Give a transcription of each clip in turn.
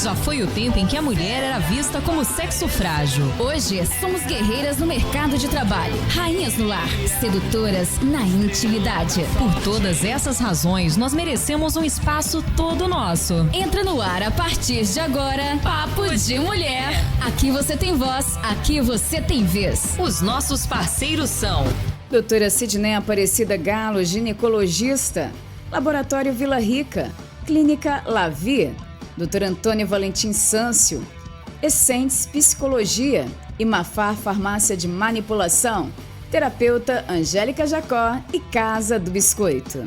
Já foi o tempo em que a mulher era vista como sexo frágil. Hoje, somos guerreiras no mercado de trabalho, rainhas no lar, sedutoras na intimidade. Por todas essas razões, nós merecemos um espaço todo nosso. Entra no ar a partir de agora, Papo de Mulher. Aqui você tem voz, aqui você tem vez. Os nossos parceiros são Doutora Sidney Aparecida Galo, ginecologista, Laboratório Vila Rica, Clínica Lavi, Dr. Antônio Valentim Sâncio, Essentes Psicologia e Mafar Farmácia de Manipulação, terapeuta Angélica Jacó e Casa do Biscoito.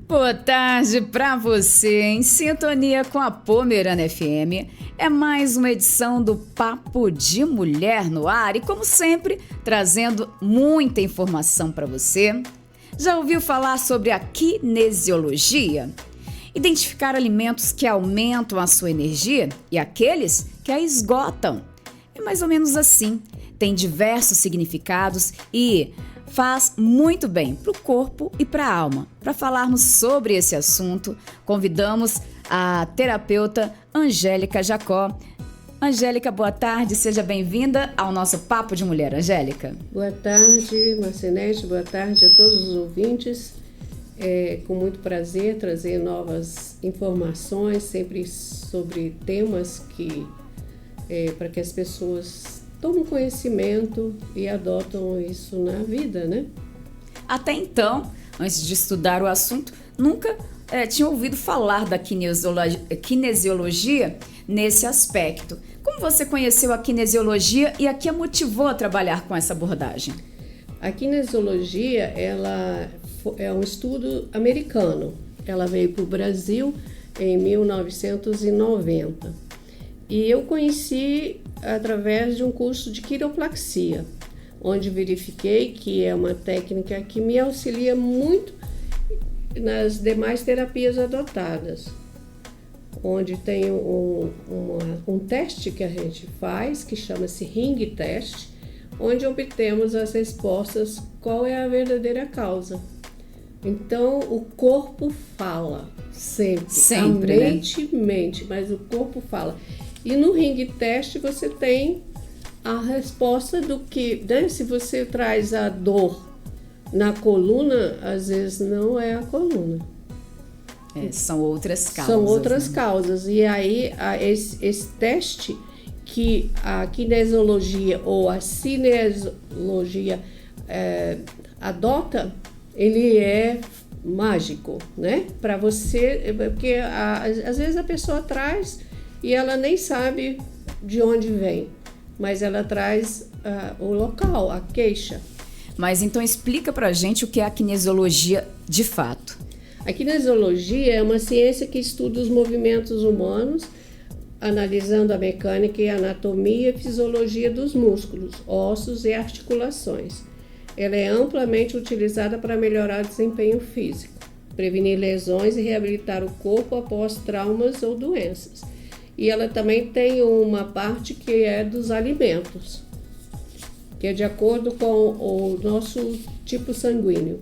Boa tarde para você, em sintonia com a Pomerana FM. É mais uma edição do Papo de Mulher no ar e, como sempre, trazendo muita informação para você. Já ouviu falar sobre a kinesiologia? Identificar alimentos que aumentam a sua energia e aqueles que a esgotam. É mais ou menos assim. Tem diversos significados e faz muito bem para o corpo e para a alma. Para falarmos sobre esse assunto, convidamos a terapeuta Angélica Jacó. Angélica, boa tarde, seja bem-vinda ao nosso Papo de Mulher. Angélica. Boa tarde, Marcinete, boa tarde a todos os ouvintes. Com muito prazer trazer novas informações, sempre sobre temas para que as pessoas tomam conhecimento e adotam isso na vida, né? Até então, antes de estudar o assunto, nunca tinha ouvido falar da kinesiologia nesse aspecto. Como você conheceu a kinesiologia e a que a motivou a trabalhar com essa abordagem? A kinesiologia, ela é um estudo americano. Ela veio para o Brasil em 1990. E eu conheci através de um curso de quiropraxia, onde verifiquei que é uma técnica que me auxilia muito nas demais terapias adotadas, onde tem um teste que a gente faz, que chama-se ring test, onde obtemos as respostas qual é a verdadeira causa. Então, o corpo fala, sempre, a mente mente, mas o corpo fala. E no ring test você tem a resposta do que, né? Se você traz a dor na coluna, às vezes não é a coluna. São outras causas. São outras causas. E aí, esse teste que a kinesiologia ou a cinesiologia adota, ele é mágico, né? Para você, porque às vezes a pessoa traz e ela nem sabe de onde vem, mas ela traz o local, a queixa. Mas então explica pra gente o que é a kinesiologia de fato. A kinesiologia é uma ciência que estuda os movimentos humanos, analisando a mecânica e a anatomia e fisiologia dos músculos, ossos e articulações. Ela é amplamente utilizada para melhorar o desempenho físico, prevenir lesões e reabilitar o corpo após traumas ou doenças. E ela também tem uma parte que é dos alimentos, que é de acordo com o nosso tipo sanguíneo.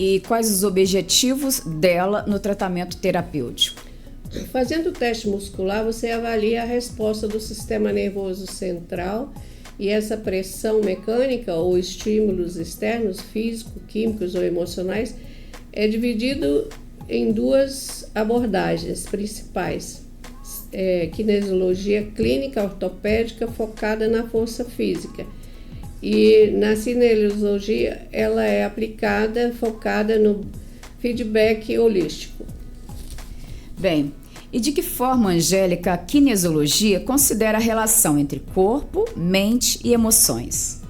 E quais os objetivos dela no tratamento terapêutico? Fazendo o teste muscular, você avalia a resposta do sistema nervoso central e essa pressão mecânica ou estímulos externos, físicos, químicos ou emocionais, é dividido em duas abordagens principais. Kinesiologia clínica ortopédica focada na força física, e na cinesiologia ela é aplicada, focada no feedback holístico. Bem, e de que forma, Angélica, a kinesiologia considera a relação entre corpo, mente e emoções?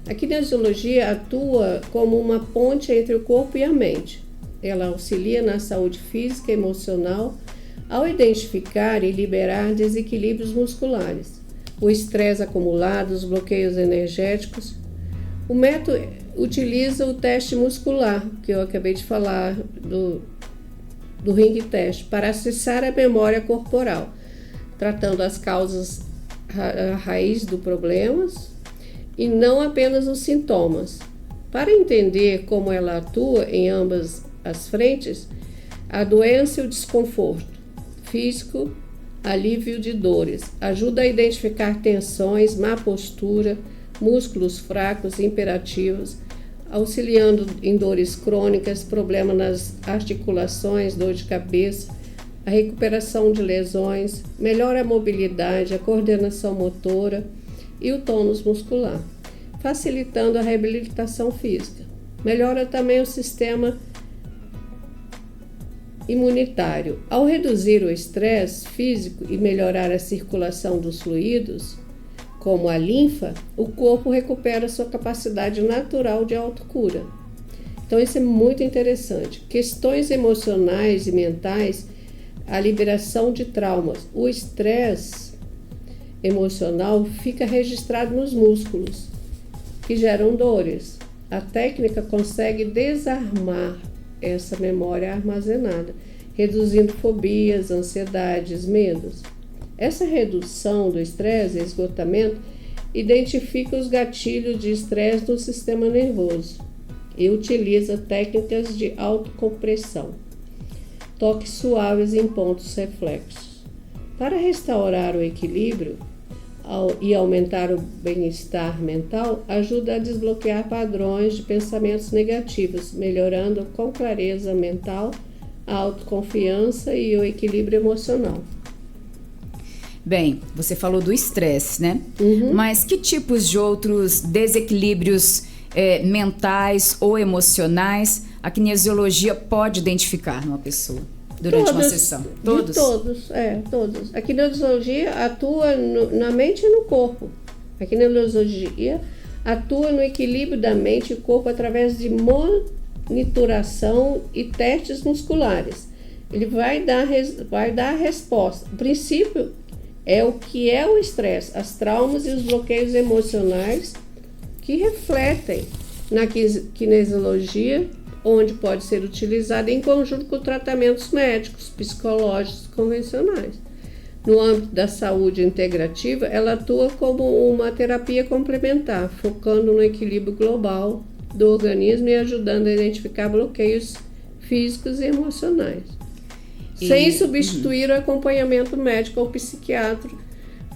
A kinesiologia atua como uma ponte entre o corpo e a mente. Ela auxilia na saúde física e emocional ao identificar e liberar desequilíbrios musculares, o estresse acumulado, os bloqueios energéticos. O método utiliza o teste muscular, que eu acabei de falar, do ring test, para acessar a memória corporal, tratando as causas, a raiz do problemas e não apenas os sintomas. Para entender como ela atua em ambas as frentes, a doença e o desconforto físico, alívio de dores, ajuda a identificar tensões, má postura, músculos fracos e imperativos, auxiliando em dores crônicas, problemas nas articulações, dor de cabeça, a recuperação de lesões, melhora a mobilidade, a coordenação motora e o tônus muscular, facilitando a reabilitação física. Melhora também o sistema imunitário. Ao reduzir o estresse físico e melhorar a circulação dos fluidos, como a linfa, o corpo recupera sua capacidade natural de autocura. Então isso é muito interessante. Questões emocionais e mentais, a liberação de traumas. O estresse emocional fica registrado nos músculos, que geram dores. A técnica consegue desarmar essa memória armazenada, reduzindo fobias, ansiedades, medos. Essa redução do estresse e esgotamento identifica os gatilhos de estresse no sistema nervoso e utiliza técnicas de autocompressão, toques suaves em pontos reflexos. Para restaurar o equilíbrio e aumentar o bem-estar mental, ajuda a desbloquear padrões de pensamentos negativos, melhorando com clareza mental, a autoconfiança e o equilíbrio emocional. Bem, você falou do estresse, né? Mas que tipos de outros desequilíbrios mentais ou emocionais a kinesiologia pode identificar numa pessoa durante uma sessão? Todos? Todos. A kinesiologia atua na mente e no corpo. A kinesiologia atua no equilíbrio da mente e corpo através de monitoração e testes musculares. Ele vai dar a resposta. O princípio é o que é o estresse, as traumas e os bloqueios emocionais que refletem na kinesiologia, onde pode ser utilizada em conjunto com tratamentos médicos, psicológicos convencionais. No âmbito da saúde integrativa, ela atua como uma terapia complementar, focando no equilíbrio global do organismo e ajudando a identificar bloqueios físicos e emocionais. Sem substituir o acompanhamento médico ou psiquiátrico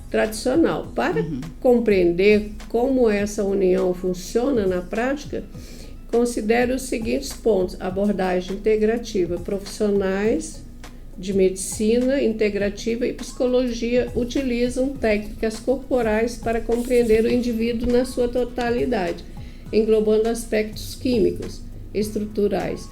tradicional. Para compreender como essa união funciona na prática, considere os seguintes pontos: abordagem integrativa. Profissionais de medicina integrativa e psicologia utilizam técnicas corporais para compreender o indivíduo na sua totalidade, englobando aspectos químicos, estruturais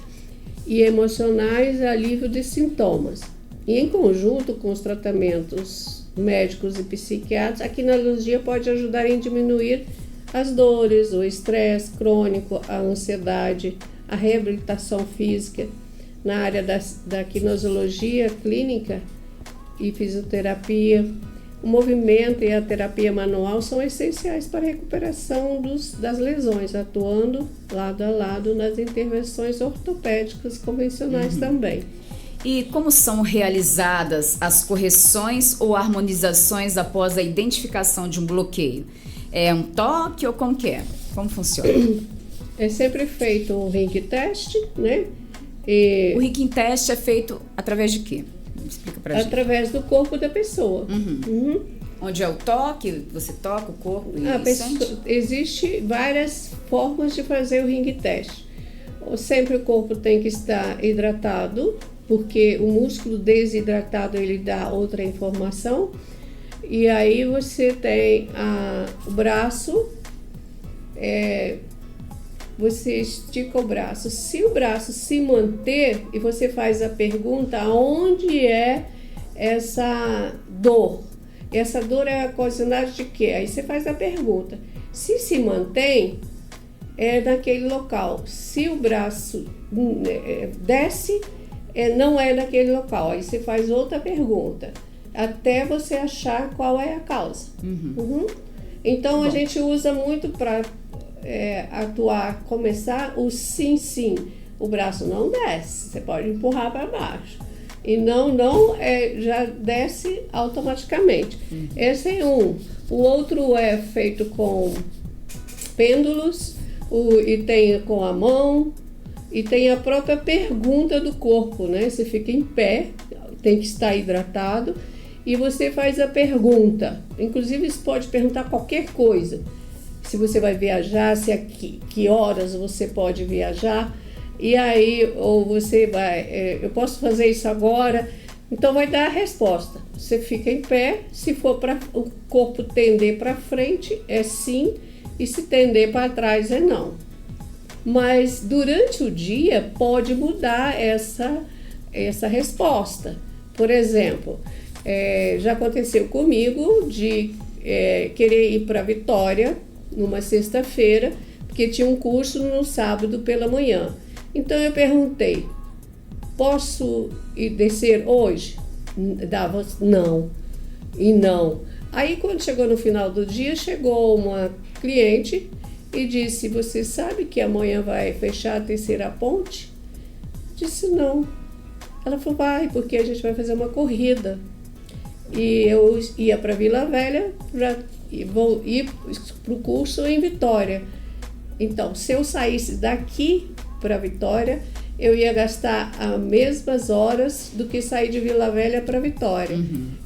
e emocionais, alívio de sintomas. E em conjunto com os tratamentos médicos e psiquiátricos, a kinesiologia pode ajudar em diminuir as dores, o estresse crônico, a ansiedade, a reabilitação física. Na área da kinesiologia clínica e fisioterapia, o movimento e a terapia manual são essenciais para a recuperação das lesões, atuando lado a lado nas intervenções ortopédicas convencionais também. E como são realizadas as correções ou harmonizações após a identificação de um bloqueio? É um toque ou como que é? Como funciona? É sempre feito um ring test, né? O ring test é feito através de quê? Explica pra gente. Através do corpo da pessoa. Onde é o toque? Você toca o corpo e sente? Existe várias formas de fazer o ring test. Sempre o corpo tem que estar hidratado, porque o músculo desidratado ele dá outra informação. E aí você tem o braço, você estica o braço. Se o braço se manter e você faz a pergunta, onde é essa dor? Essa dor é ocasionada de quê? Aí você faz a pergunta. Se mantém, é naquele local. Se o braço desce, não é naquele local. Aí você faz outra pergunta, até você achar qual é a causa. Então a gente usa muito para atuar, começar o sim, o braço não desce, você pode empurrar para baixo. E não já desce automaticamente. Esse é um. O outro é feito com pêndulos, e tem com a mão, e tem a própria pergunta do corpo, né? Você fica em pé, tem que estar hidratado, e você faz a pergunta. Inclusive, você pode perguntar qualquer coisa. Se você vai viajar, que horas você pode viajar. E aí, ou você vai, eu posso fazer isso agora, então vai dar a resposta. Você fica em pé, se for para o corpo tender para frente, é sim, e se tender para trás, é não. Mas durante o dia pode mudar essa resposta. Por exemplo, já aconteceu comigo de querer ir para Vitória numa sexta-feira, porque tinha um curso no sábado pela manhã. Então eu perguntei, posso ir descer hoje? Dava não e não. Aí quando chegou no final do dia, chegou uma cliente e disse, você sabe que amanhã vai fechar a terceira ponte? Disse não. Ela falou, vai, porque a gente vai fazer uma corrida. E eu ia para Vila Velha, vou ir para o curso em Vitória. Então, se eu saísse daqui para Vitória, eu ia gastar as mesmas horas do que sair de Vila Velha para Vitória.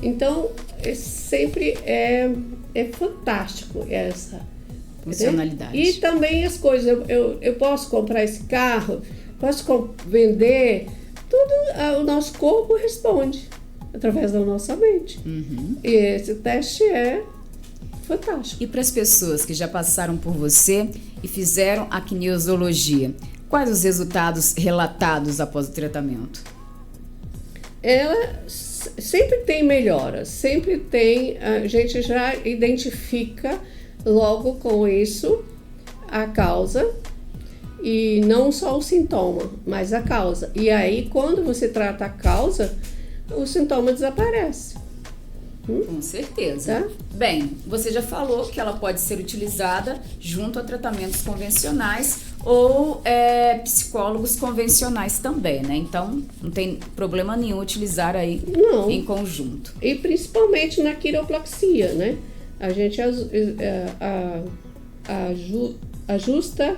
Então, sempre é fantástico essa funcionalidade. E também as coisas, eu posso comprar esse carro, posso vender, tudo o nosso corpo responde através da nossa mente. E esse teste é fantástico. E para as pessoas que já passaram por você e fizeram a kinesiologia, quais os resultados relatados após o tratamento? Ela sempre tem melhoras, sempre tem, a gente já identifica logo com isso a causa, e não só o sintoma, mas a causa. E aí, quando você trata a causa, o sintoma desaparece. Com certeza. Tá? Bem, você já falou que ela pode ser utilizada junto a tratamentos convencionais ou psicólogos convencionais também, né? Então, não tem problema nenhum utilizar aí em conjunto. E principalmente na quiropraxia, né? A gente ajusta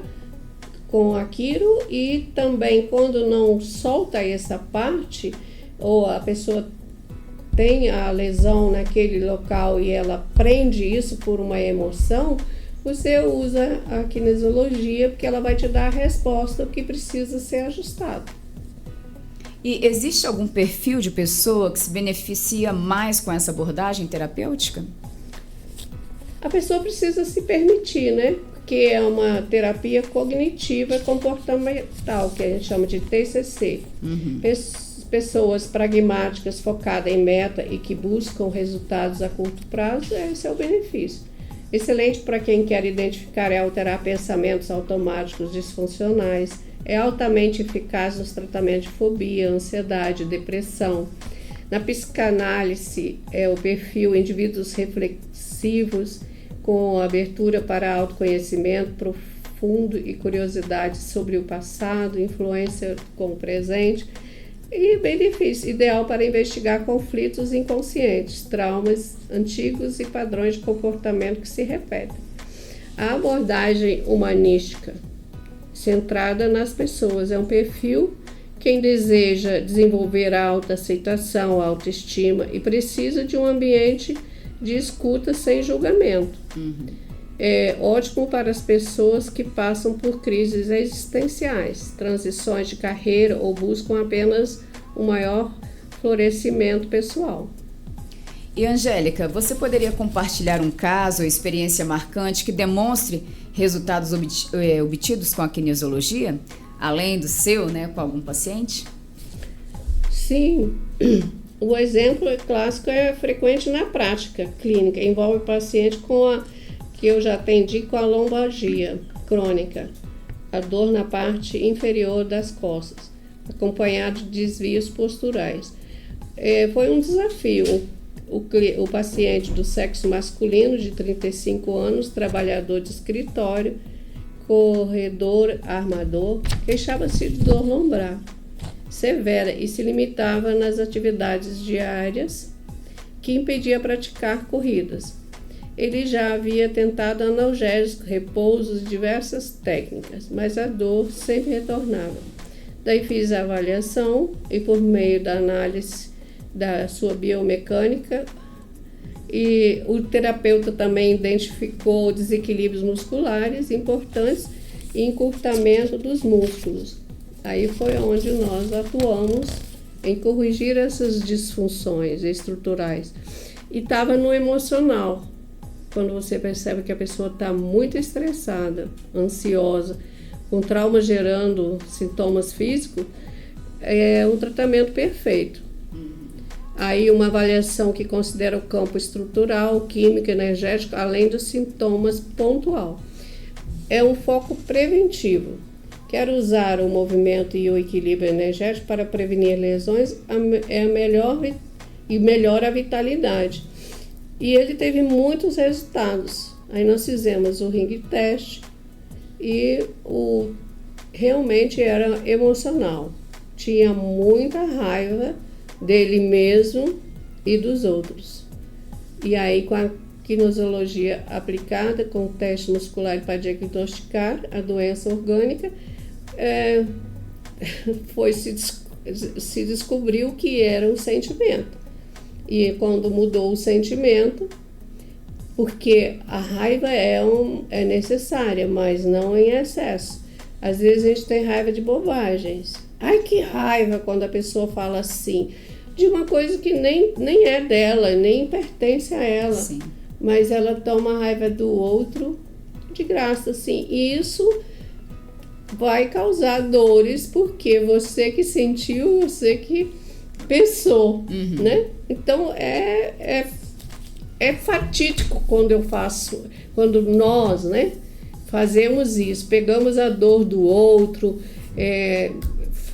com a quiro, e também quando não solta essa parte, ou a pessoa tem a lesão naquele local e ela prende isso por uma emoção, você usa a kinesiologia, porque ela vai te dar a resposta que precisa ser ajustado. E existe algum perfil de pessoa que se beneficia mais com essa abordagem terapêutica? A pessoa precisa se permitir, né? Que é uma terapia cognitiva comportamental, que a gente chama de TCC. Pessoas pragmáticas, focadas em meta e que buscam resultados a curto prazo, esse é o benefício. Excelente para quem quer identificar e alterar pensamentos automáticos disfuncionais. É altamente eficaz nos tratamentos de fobia, ansiedade, depressão. Na psicanálise, é o perfil indivíduos reflexivos, com abertura para autoconhecimento profundo e curiosidade sobre o passado, influência com o presente, e benefício ideal para investigar conflitos inconscientes, traumas antigos e padrões de comportamento que se repetem. A abordagem humanística centrada nas pessoas é um perfil quem deseja desenvolver a autoaceitação, a autoestima e precisa de um ambiente de escuta sem julgamento. É ótimo para as pessoas que passam por crises existenciais, transições de carreira ou buscam apenas um maior florescimento pessoal. E Angélica, você poderia compartilhar um caso ou experiência marcante que demonstre resultados obtidos com a kinesiologia, além do seu, né, com algum paciente? Sim. O exemplo clássico é frequente na prática clínica, envolve o paciente que eu já atendi com a lombalgia crônica, a dor na parte inferior das costas, acompanhado de desvios posturais. Foi um desafio. O paciente do sexo masculino, de 35 anos, trabalhador de escritório, corredor armador queixava-se de dor lombar severa e se limitava nas atividades diárias que impedia praticar corridas. Ele já havia tentado analgésicos, repousos, diversas técnicas, mas a dor sempre retornava. Daí fiz a avaliação e por meio da análise da sua biomecânica, e o terapeuta também identificou desequilíbrios musculares importantes e encurtamento dos músculos. Aí foi onde nós atuamos em corrigir essas disfunções estruturais. E estava no emocional. Quando você percebe que a pessoa está muito estressada, ansiosa, com trauma gerando sintomas físicos, é um tratamento perfeito. Aí uma avaliação que considera o campo estrutural, químico, energético, além dos sintomas pontual. É um foco preventivo. Quer usar o movimento e o equilíbrio energético para prevenir lesões, é melhor e melhora a vitalidade. E ele teve muitos resultados. Aí nós fizemos o ring test e realmente era emocional. Tinha muita raiva dele mesmo e dos outros. E aí, com a kinesiologia aplicada, com o teste muscular para diagnosticar a doença orgânica, se descobriu que era um sentimento. E quando mudou o sentimento, porque a raiva é necessária, mas não em excesso. Às vezes a gente tem raiva de bobagens. Ai, que raiva quando a pessoa fala assim, de uma coisa que nem é dela, nem pertence a ela. Sim. Mas ela toma raiva do outro de graça, assim. E isso vai causar dores, porque você que sentiu, você que pensou, né? Então, é fatídico quando nós, né, fazemos isso, pegamos a dor do outro,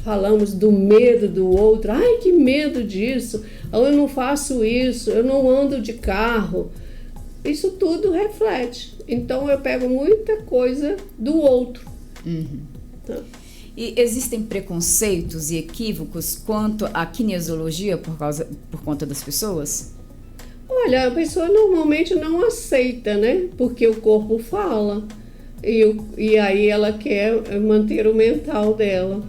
falamos do medo do outro. Ai, que medo disso, eu não faço isso, eu não ando de carro. Isso tudo reflete. Então eu pego muita coisa do outro. Tá. E existem preconceitos e equívocos quanto à kinesiologia por conta das pessoas? Olha, a pessoa normalmente não aceita, né? Porque o corpo fala. E aí ela quer manter o mental dela.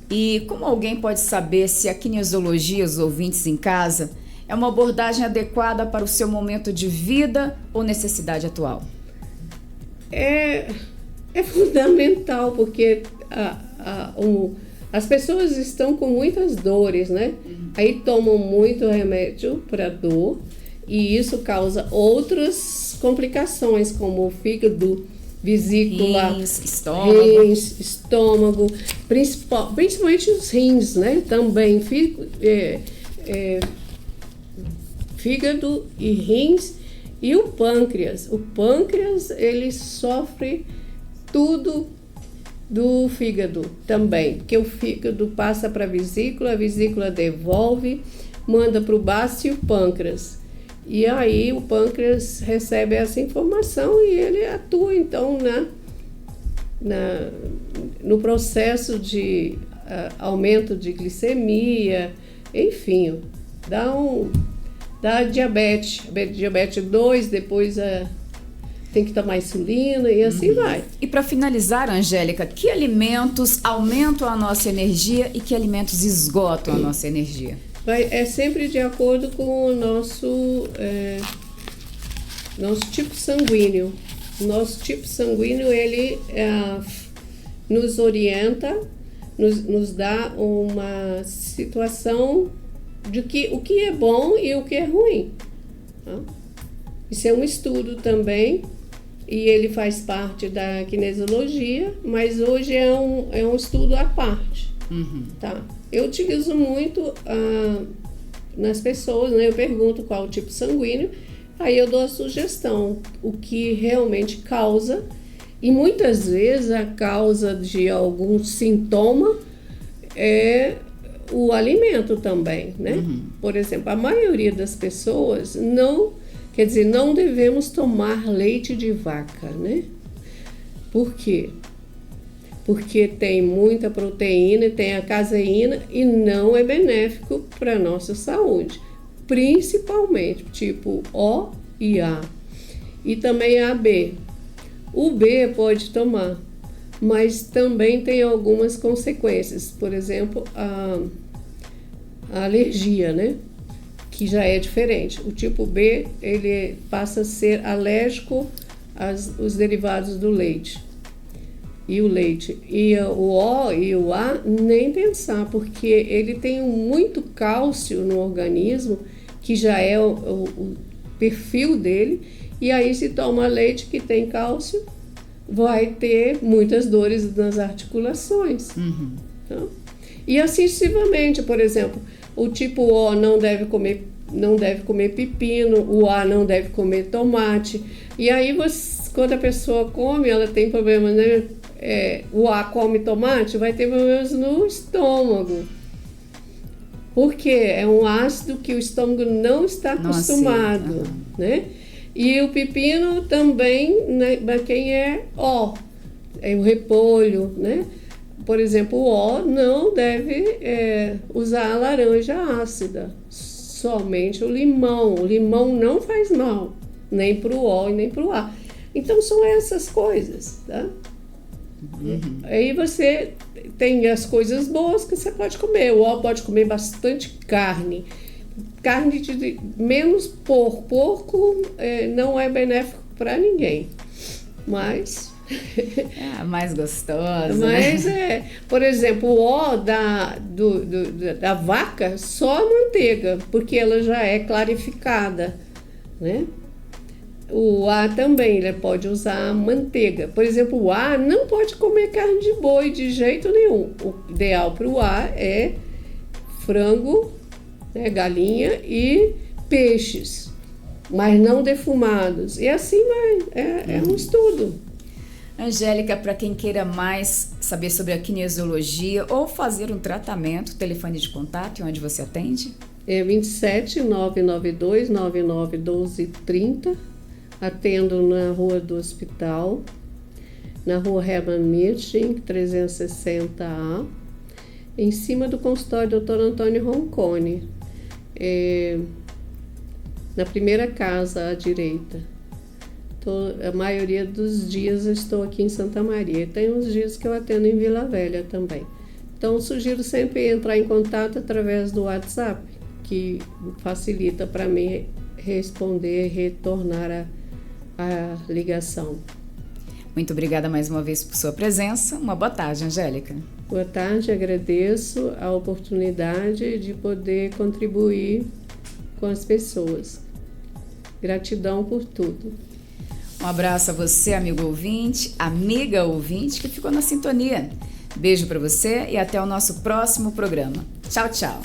E como alguém pode saber se a kinesiologia, os ouvintes em casa, é uma abordagem adequada para o seu momento de vida ou necessidade atual? É fundamental, porque as pessoas estão com muitas dores, né? Aí tomam muito remédio para dor e isso causa outras complicações, como o fígado, vesícula, estômago, principalmente os rins, né? Também fígado e rins e o pâncreas. O pâncreas, ele sofre tudo do fígado também, porque o fígado passa para a vesícula devolve, manda para o baço e o pâncreas. E aí o pâncreas recebe essa informação e ele atua então no processo de aumento de glicemia, enfim, dá diabetes 2, depois tem que tomar insulina e assim vai. E para finalizar, Angélica, que alimentos aumentam a nossa energia e que alimentos esgotam a nossa energia? É sempre de acordo com o nosso tipo sanguíneo. O nosso tipo sanguíneo, ele nos orienta, nos dá uma situação de o que é bom e o que é ruim. Tá? Isso é um estudo também, e ele faz parte da kinesiologia, mas hoje é um estudo à parte. Tá? Eu utilizo muito nas pessoas, né? Eu pergunto qual o tipo sanguíneo, aí eu dou a sugestão, o que realmente causa, e muitas vezes a causa de algum sintoma é o alimento também, né? Por exemplo, a maioria das pessoas não devemos tomar leite de vaca, né? Por quê? Porque tem muita proteína, tem a caseína e não é benéfico para a nossa saúde, principalmente tipo O e A. E também a B. O B pode tomar, mas também tem algumas consequências, por exemplo, a alergia, né? Que já é diferente. O tipo B, ele passa a ser alérgico aos derivados do leite. E o leite. E o O e o A, nem pensar, porque ele tem muito cálcio no organismo, que já é o perfil dele, e aí se toma leite que tem cálcio, vai ter muitas dores nas articulações. Então, e assim sucessivamente, por exemplo, o tipo O não deve comer pepino, o A não deve comer tomate. E aí, quando a pessoa come, ela tem problema, né? O A come tomate, vai ter problemas no estômago. Porque é um ácido que o estômago não está acostumado, né? E o pepino também, né, para quem é O, é o repolho, né? Por exemplo, o O não deve usar a laranja ácida, somente o limão. O limão não faz mal, nem para o O e nem para o A. Então, são essas coisas, tá? Aí você tem as coisas boas que você pode comer. O O pode comer bastante carne. Carne de menos porco. Porco não é benéfico para ninguém. Mas... É a mais gostosa. Mas por exemplo, o O da vaca, só a manteiga, porque ela já é clarificada, né? O A também, ele pode usar a manteiga. Por exemplo, o A não pode comer carne de boi de jeito nenhum. O ideal para o A é frango, né, galinha e peixes, mas não defumados. E assim vai, é um estudo. Angélica, para quem queira mais saber sobre a kinesiologia ou fazer um tratamento, telefone de contato e onde você atende? É 27 992 99 12 30. Atendo na Rua do Hospital, na Rua Hermann Mirting, 360A, em cima do consultório Dr. Antônio Roncone, na primeira casa à direita. A maioria dos dias eu estou aqui em Santa Maria. Tem uns dias que eu atendo em Vila Velha também. Então, sugiro sempre entrar em contato através do WhatsApp, que facilita para mim responder e retornar a ligação. Muito obrigada mais uma vez por sua presença. Uma boa tarde, Angélica. Boa tarde, agradeço a oportunidade de poder contribuir com as pessoas. Gratidão por tudo. Um abraço a você, amigo ouvinte, amiga ouvinte, que ficou na sintonia. Beijo para você e até o nosso próximo programa. Tchau, tchau.